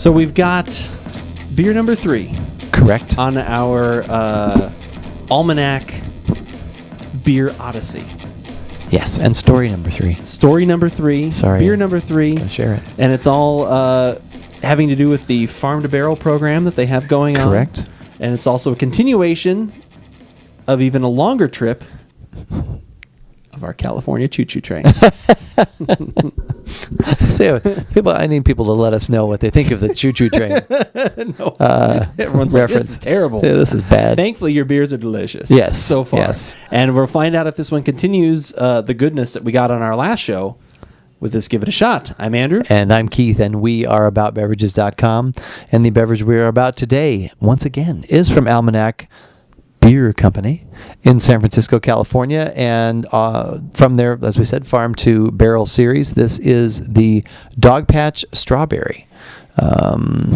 So we've got beer number 3. Correct. On our Almanac Beer Odyssey. Yes, and story number 3. Story number 3. Sorry. Beer number 3. Gonna share it. And it's all having to do with the farm to barrel program that they have going on. Correct. And it's also a continuation of even a longer trip of our California choo-choo train. So, I need people to let us know what they think of the choo-choo train. No. Everyone's like, this is terrible. Yeah, this is bad. Thankfully, your beers are delicious. Yes. So far. Yes. And we'll find out if this one continues the goodness that we got on our last show with this Give It a Shot. I'm Andrew. And I'm Keith, and we are AboutBeverages.com. And the beverage we are about today, once again, is from Almanac Beer Company in San Francisco, California, and from their, as we said, farm to barrel series. This is the Dogpatch Strawberry.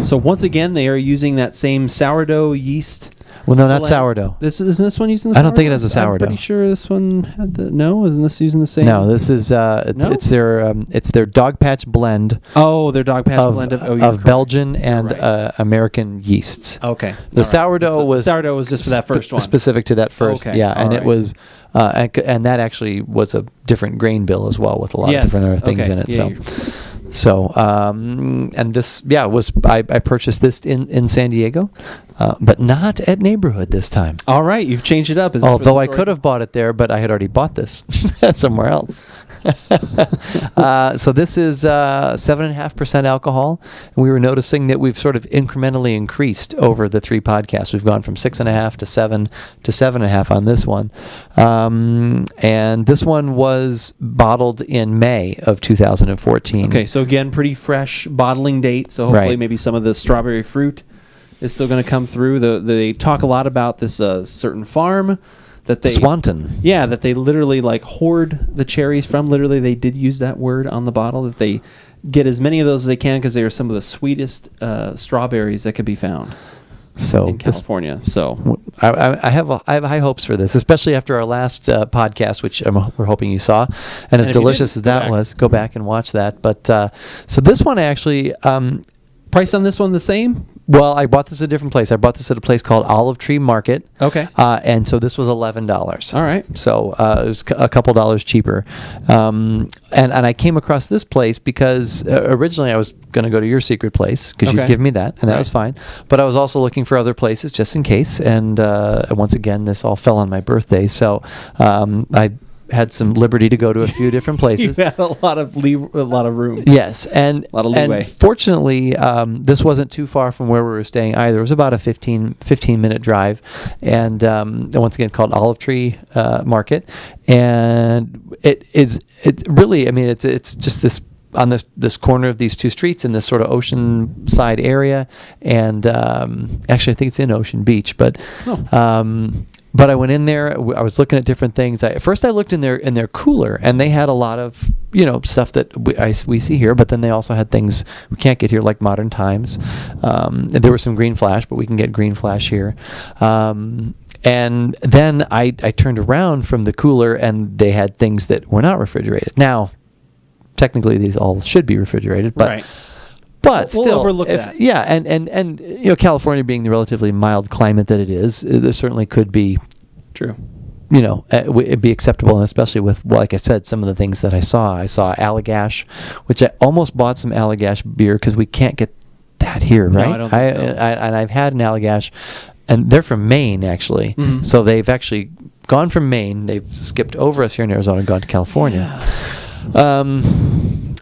So once again, they are using that same sourdough yeast. Well, no, not sourdough. Isn't this one using the I sourdough? don't think it has a sourdough. I'm pretty sure this one had the... No? Isn't this using the same? No, this is it's their Dogpatch blend. Oh, their Dogpatch blend of Belgian and American yeasts. Okay. The sourdough was just for that first one. Specific to that first. Okay. Yeah, and right. it was and that actually was a different grain bill as well with a lot of different other things in it. Yeah, So and this was I purchased this in San Diego, but not at Neighborhood this time. All right, you've changed it up. Although I could have bought it there, but I had already bought this somewhere else. So this is 7.5% alcohol, and we were noticing that we've sort of incrementally increased over the 3 podcasts. We've gone from 6.5 to 7 to 7.5 on this one, and this one was bottled in May of 2014. Okay, so again, pretty fresh bottling date. So hopefully, maybe some of the strawberry fruit is still going to come through. They talk a lot about this certain farm. That they Swanton. Yeah, that they literally hoard the cherries from. Literally, they did use that word on the bottle, that they get as many of those as they can because they are some of the sweetest strawberries that could be found in California. So I have high hopes for this, especially after our last podcast, which we're hoping you saw. And as delicious as that was, go back and watch that. But so this one actually... price on this one the same? Well, I bought this at a different place. I bought this at a place called Olive Tree Market. Okay. And so this was $11. All right. So it was a couple dollars cheaper. And I came across this place because originally I was going to go to your secret place because you'd give me that, and that was fine. But I was also looking for other places just in case. And once again, this all fell on my birthday. So I had some liberty to go to a few different places. You had a lot of room. Yes, and a lot of leeway. And fortunately, this wasn't too far from where we were staying either. It was about a 15-minute drive, and once again called Olive Tree Market, and it's just this on this corner of these 2 streets in this sort of oceanside area, and actually I think it's in Ocean Beach, but. But I went in there. I was looking at different things. First, I looked in their cooler, and they had a lot of stuff that we see here. But then they also had things we can't get here, like Modern Times. There was some Green Flash, but we can get Green Flash here. And then I turned around from the cooler, and they had things that were not refrigerated. Now, technically, these all should be refrigerated, but. Right. But we'll still, overlook that. Yeah, and California being the relatively mild climate that it is, there certainly could be true. It'd be acceptable, and especially with, like I said, some of the things that I saw. I saw Allagash, which I almost bought some Allagash beer because we can't get that here, right? No, I don't think so. And I've had an Allagash, and they're from Maine actually, so they've actually gone from Maine. They've skipped over us here in Arizona and gone to California. Yeah.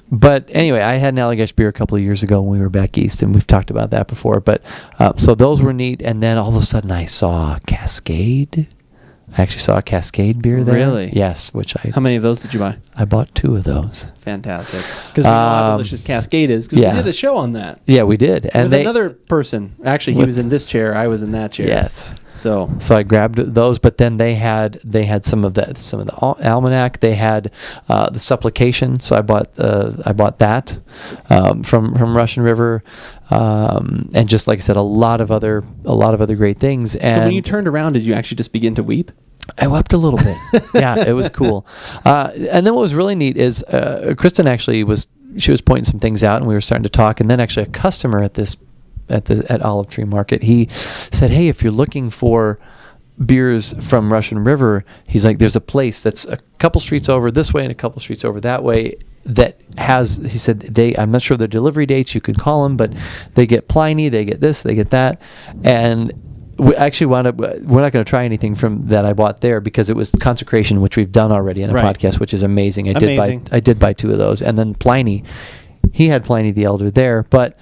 But anyway, I had an Allagash beer a couple of years ago when we were back east, and we've talked about that before. But so those were neat, and then all of a sudden I saw Cascade. I actually saw a Cascade beer there. Really? Yes. How many of those did you buy? I bought 2 of those. Fantastic. Because we know how delicious Cascade is. Because we did a show on that. Yeah, we did. And with another person. Actually, he was in this chair. I was in that chair. Yes. So I grabbed those, but then they had some of the Almanac. They had the Supplication. So I bought that from Russian River. And just like I said, a lot of other great things. And so when you turned around, did you actually just begin to weep? I wept a little bit. Yeah, it was cool. And then what was really neat is Kristen actually was was pointing some things out, and we were starting to talk. And then actually a customer at Olive Tree Market, he said, "Hey, if you're looking for beers from Russian River," he's like, "there's a place that's a couple streets over this way and a couple streets over that way that has," he said, I'm not sure of their delivery dates, you could call them, but they get Pliny, they get this, they get that." And we actually wound up, we're not going to try anything from that I bought there because it was Consecration, which we've done already in a podcast, which is amazing. I did buy 2 of those. And then Pliny, he had Pliny the Elder there. But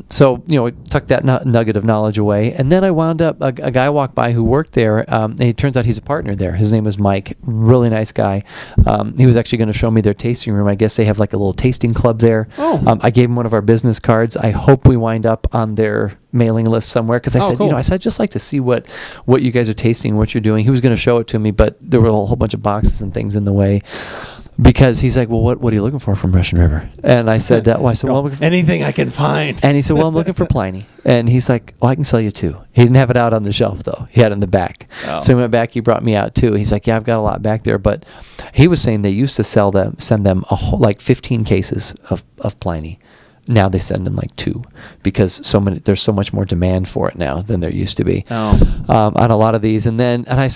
so, we tucked that nugget of knowledge away. And then I wound up, a guy walked by who worked there, and it turns out he's a partner there. His name was Mike. Really nice guy. He was actually going to show me their tasting room. I guess they have like a little tasting club there. Oh. I gave him one of our business cards. I hope we wind up on their mailing list somewhere, because I said, cool. I said, I'd just like to see what you guys are tasting, what you're doing. He was going to show it to me, but there were a whole bunch of boxes and things in the way. Because he's like, "Well, what are you looking for from Russian River?" And I said, "Well, I'm looking for anything I can find." And he said, "Well, I'm looking for Pliny." And he's like, "Well, I can sell you 2. He didn't have it out on the shelf though; he had it in the back. Oh. So he went back. He brought me out 2. He's like, "Yeah, I've got a lot back there." But he was saying they used to send them a whole, like 15 cases of Pliny. Now they send them like 2 because there's so much more demand for it now than there used to be on a lot of these. And I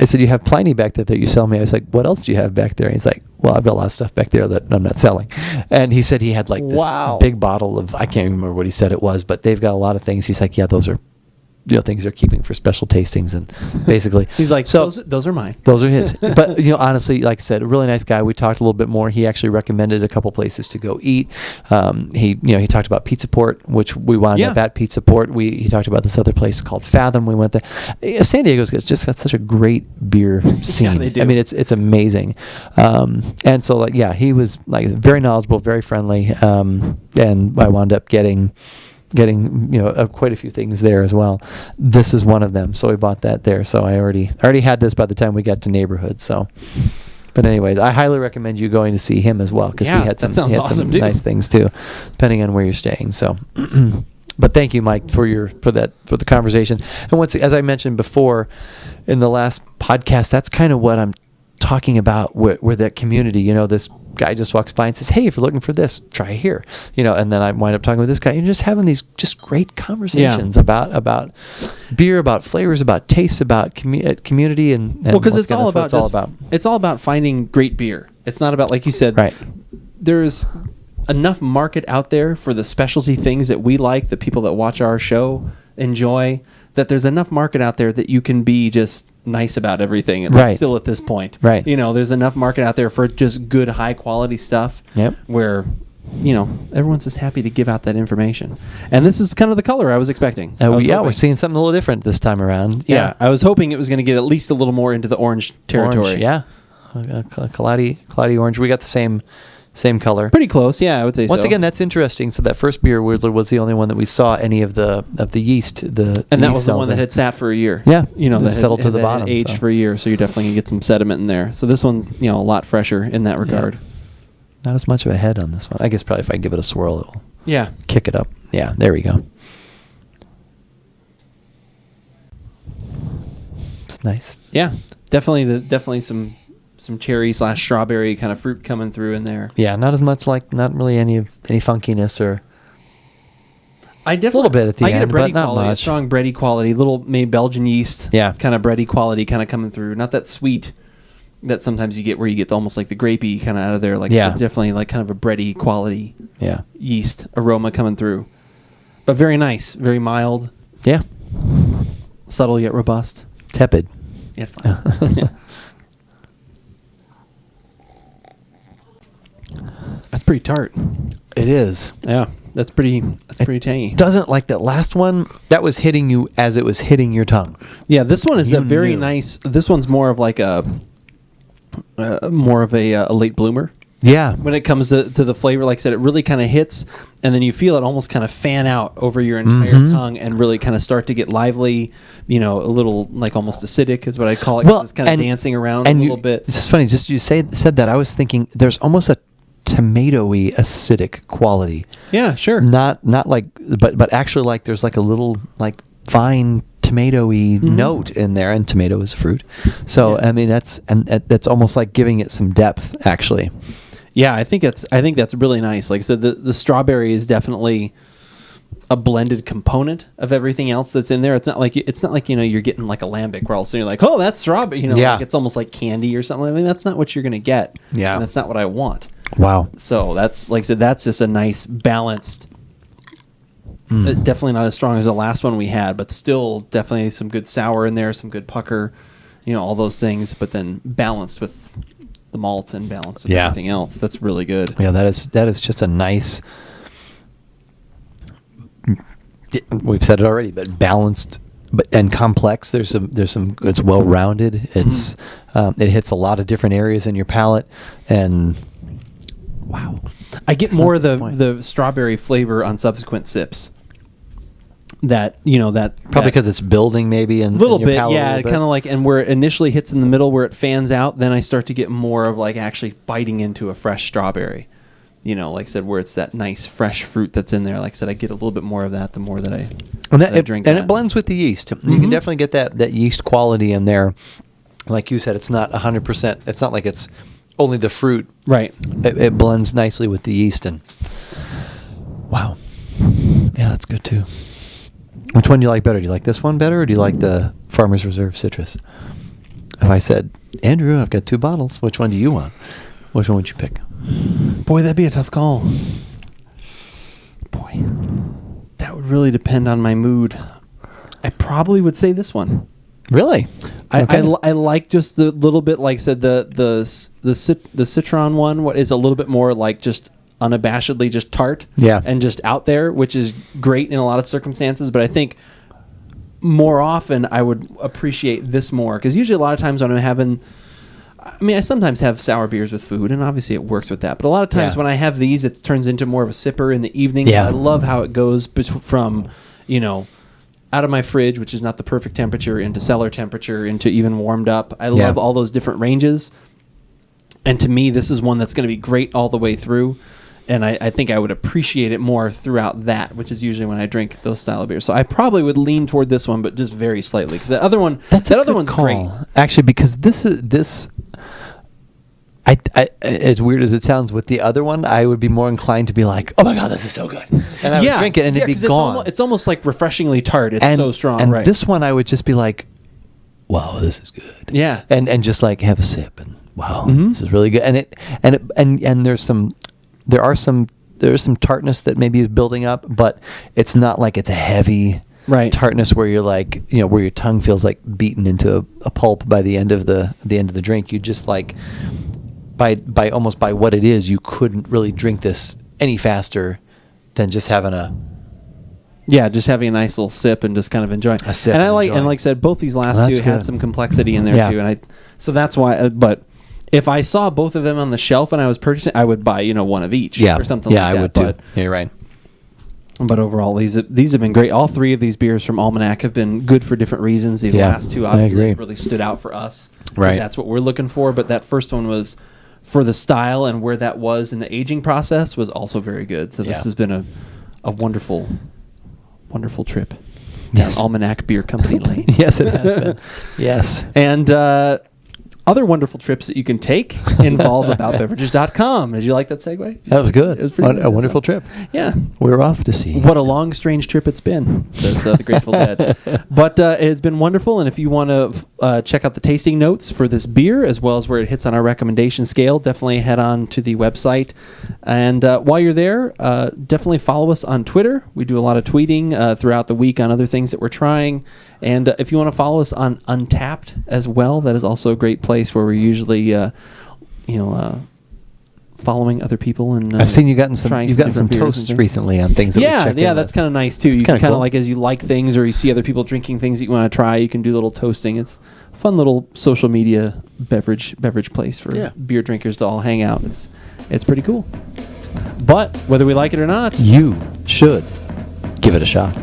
said, "You have Pliny back there that you sell me." I was like, "What else do you have back there?" And he's like, "Well, I've got a lot of stuff back there that I'm not selling." And he said he had like this big bottle of, I can't remember what he said it was, but they've got a lot of things. He's like, "Yeah, those are things they're keeping for special tastings," and basically he's like, "So those are mine. Those are his." But honestly, like I said, a really nice guy. We talked a little bit more. He actually recommended a couple places to go eat. He talked about Pizza Port, which we wound up at Pizza Port. He talked about this other place called Fathom. We went there. San Diego's just got such a great beer scene. Yeah, they do. I mean, it's amazing. And so he was like very knowledgeable, very friendly. And I wound up getting quite a few things there as well. This is one of them, so we bought that there. So I already had this by the time we got to Neighborhood. So, but anyways, I highly recommend you going to see him as well, because he had some nice things too, depending on where you're staying. So, but thank you, Mike, for the conversation. And as I mentioned before in the last podcast, that's kind of what I'm talking about, where that community, this guy just walks by and says, "Hey, if you're looking for this, try here," and then I wind up talking with this guy and just having these just great conversations about beer, about flavors, about tastes, about community, and because it's all about finding great beer. It's not about, like you said, right. There's enough market out there for the specialty things that we like, the people that watch our show enjoy, that there's enough market out there that you can be just nice about everything, right. Still at this point, right? There's enough market out there for just good, high quality stuff. Yep. Where, everyone's just happy to give out that information. And this is kind of the color I was expecting. We're seeing something a little different this time around. Yeah, I was hoping it was going to get at least a little more into the orange territory. Orange, yeah, cloudy orange. We got the same color. Pretty close, yeah, I would say. Once again, that's interesting. So that first beer was the only one that we saw any of the yeast. And that was the one that had sat for a year. Yeah, that settled to the bottom, aged for a year. So you're definitely gonna get some sediment in there. So this one's a lot fresher in that regard. Yeah. Not as much of a head on this one. I guess probably if I give it a swirl, it will kick it up. Yeah, there we go. It's nice. Yeah, definitely some cherry / strawberry kind of fruit coming through in there. Yeah, not really any funkiness or. I definitely a little bit at the end, get a bready but not quality, much. A strong bready quality, little maybe Belgian yeast. Yeah. Kind of bready quality kind of coming through. Not that sweet that sometimes you get where you get almost like the grapey kind of out of there. Definitely like kind of a bready quality. Yeah. Yeast aroma coming through, but very nice, very mild. Yeah. Subtle yet robust. Tepid. Yeah. Yeah. That's pretty tart. It is. Yeah, that's pretty tangy. Doesn't like that last one. That was hitting you as it was hitting your tongue. Yeah, this one is a very nice. This one's more of like a late bloomer. Yeah. When it comes to the flavor, like I said, it really kind of hits, and then you feel it almost kind of fan out over your entire tongue and really kind of start to get lively, a little like almost acidic is what I call it. Well, it's kind of dancing around a little bit. It's just funny. Just you said that, I was thinking there's almost a tomatoey acidic quality. Yeah, sure. Not like, but actually like there's like a little like fine tomatoey note in there, and tomato is a fruit. So I mean that's almost like giving it some depth actually. Yeah, I think that's really nice. Like I said, the strawberry is definitely a blended component of everything else that's in there. It's not like you're getting like a lambic where all of a sudden you're like, oh, that's strawberry. Like it's almost like candy or something. I mean, that's not what you're gonna get. Yeah, and that's not what I want. Wow. So that's, like I said, that's just a nice balanced. Definitely not as strong as the last one we had, but still definitely some good sour in there, some good pucker, all those things. But then balanced with the malt and balanced with everything else. That's really good. Yeah, that is just a nice. We've said it already, but balanced, and complex. There's some. It's well rounded. It's it hits a lot of different areas in your palate, and wow, I get more of the strawberry flavor on subsequent sips. That probably because it's building maybe in a little bit, yeah, kind of like, and where it initially hits in the middle, where it fans out, then I start to get more of like actually biting into a fresh strawberry. Like I said, where it's that nice fresh fruit that's in there. Like I said, I get a little bit more of that the more that I drink. And it blends with the yeast. Mm-hmm. You can definitely get that yeast quality in there. Like you said, it's not 100%. It's not like it's only the fruit. Right. It blends nicely with the yeast. And wow. Yeah, that's good too. Which one do you like better? Do you like this one better, or do you like the Farmer's Reserve Citrus? If I said, Andrew, I've got 2 bottles, which one do you want? Which one would you pick? Boy, that'd be a tough call. Boy, that would really depend on my mood. I probably would say this one. Really? I like just the little bit, like I said, the citron one. What is a little bit more like just unabashedly just tart, and just out there, which is great in a lot of circumstances. But I think more often I would appreciate this more, because usually a lot of times when I'm having, I sometimes have sour beers with food, and obviously it works with that. But a lot of times when I have these, it turns into more of a sipper in the evening. Yeah. I love how it goes from, out of my fridge, which is not the perfect temperature, into cellar temperature, into even warmed up. I love all those different ranges. And to me, this is one that's going to be great all the way through. And I think I would appreciate it more throughout that, which is usually when I drink those style of beers. So I probably would lean toward this one, but just very slightly, because that other one's call. great. Actually, because this. I, as weird as it sounds, with the other one, I would be more inclined to be like, "Oh my god, this is so good," and I would drink it, and it'd be gone. It's almost like refreshingly tart. It's so strong. And right. this one, I would just be like, "Wow, this is good." Yeah, and just like have a sip, and wow, this is really good. And there are some tartness that maybe is building up, but it's not like it's a heavy tartness where you're like, where your tongue feels like beaten into a pulp by the end of the drink. You just like. By what it is, you couldn't really drink this any faster than just having a nice little sip and just kind of enjoying a sip. And like I said, both these last two had some complexity in there too, and so that's why. But if I saw both of them on the shelf and I was purchasing, I would buy one of each or something like that. Yeah, I would too. Yeah, you're right. But overall, these have been great. All 3 of these beers from Almanac have been good for different reasons. These last 2 obviously really stood out for us. Right, that's what we're looking for. But that first one was, for the style and where that was in the aging process, was also very good. So this has been a wonderful, wonderful trip down Almanac Beer Company Lane. Yes, it has been. Yes. And other wonderful trips that you can take involve AboutBeverages.com. Did you like that segue? That was good. It was pretty good. A wonderful trip. Yeah. We're off to see. What a long, strange trip it's been, says the Grateful Dead. But it's been wonderful, and if you want to check out the tasting notes for this beer, as well as where it hits on our recommendation scale, definitely head on to the website. And while you're there, definitely follow us on Twitter. We do a lot of tweeting throughout the week on other things that we're trying. And if you want to follow us on Untapped as well, that is also a great place where we're usually, following other people. And I've seen you've gotten some toasts recently on things. That's kind of nice too. You can kind of like, as you like things or you see other people drinking things that you want to try, you can do a little toasting. It's a fun little social media beverage place for beer drinkers to all hang out. It's pretty cool. But whether we like it or not, you should give it a shot.